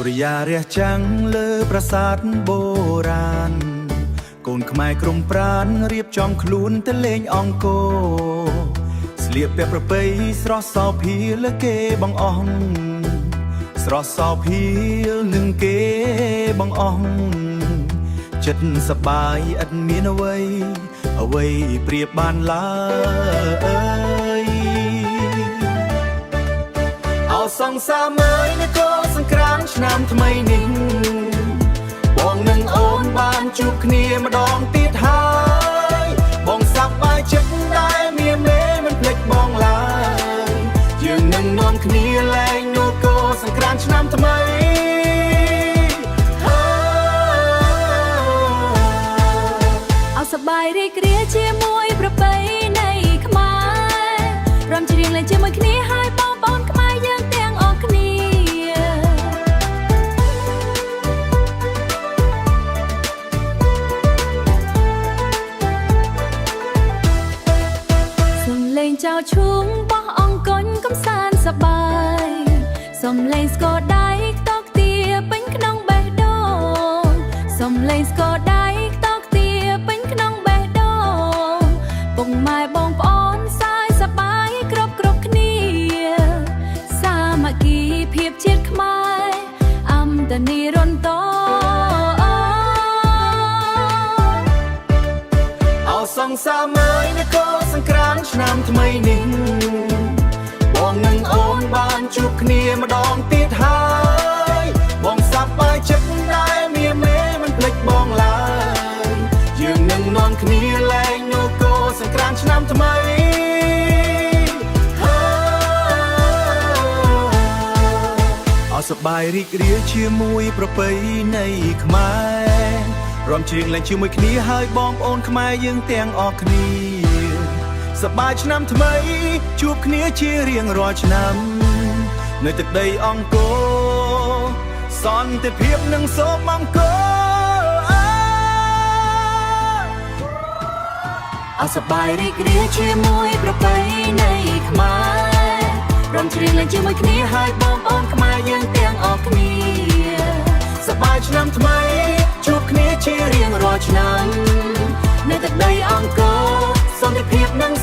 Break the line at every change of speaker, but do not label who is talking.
រិយារះចាំងលើប្រាសាទបុរាណកូនខ្មែរក្រុមប្រានរៀបចំខ្លួនទៅលេងអង្គរស្លៀកពាក់ប្រពៃស្រស់សោភាលើគេបងអស់ស្រស់សោភានឹងគេបងអស់ចិត្តសប្បាយឥតមានអ្វីប្រៀបបានឡើយអោសង្សារមើលនគរសង្គ្រាមឆ្នាំថ្មីនេះបងនឹងអូនបានជួបគ្នាម្ដងទៀតហើយបងសប្បាយចិត្តដែលមានមេមិនភ្លេចបងឡើយយើងនឹងនាំគ្នាលែងនគរសង្គ្រាមឆ្នាំថ្មី
អោសប្បាយរីករាយជាមួយប្រពៃណីខ្មែររំច្រៀងលេងជាមួយគ្នាហើយបងប្អូនខ្មែរយើងទាំងអស់គ្នាសំលេងចៅឈូងបោះអង្គញ់កំសាន្តសប្បាយសំលេងស្គរដៃខ្ទក់ទាពេញក្នុងបេះដូងសំលេងស្គរដៃខ្ទក់ទាពេញក្នុងបេះដូងពុកម៉ែបងប្អូនសើចសប្បាយគ្រប់គ្នាសាមគ្គីភាពជាតិខ្មែរអំតនីរន្ត
អោសង្សារមើលនគរសង្គ្រាមឆ្នាំថ្មីនេះបងនឹងអូនបានជួបគ្នាម្ដងទៀតហើយបងសប្បាយចិត្តដែលមានមេមិនភ្លេចបងឡើយយើងនឹងនាំគ្នាលែងនគរសង្គ្រាមឆ្នាំថ្មីអោសប្បាយរីករាយជាមួយប្រពៃណីខ្មែររំច្រៀងលេងជាមួយគ្នាហើយបងប្អូនខ្មែរយើងទាំងអស់គ្នាសប្បាយឆ្នាំថ្មីជួបគ្នាជារៀងរាល់ឆ្នាំនៅទឹកដីអង្គរសន្តិភាពនិងសូមអង្គរ
អោសប្បាយរីករាយជាមួយប្រពៃណីខ្មែររំច្រៀងលេងជាមួយគ្នាហើយបងប្អូនខ្មែរយើងទាំងអស់គ្នា
សប្បាយឆ្នាំថ្មីជួបគ្នាជារៀងរាល់ឆ្នាំនៅទឹកដីអង្គរសន្តិភាពនិង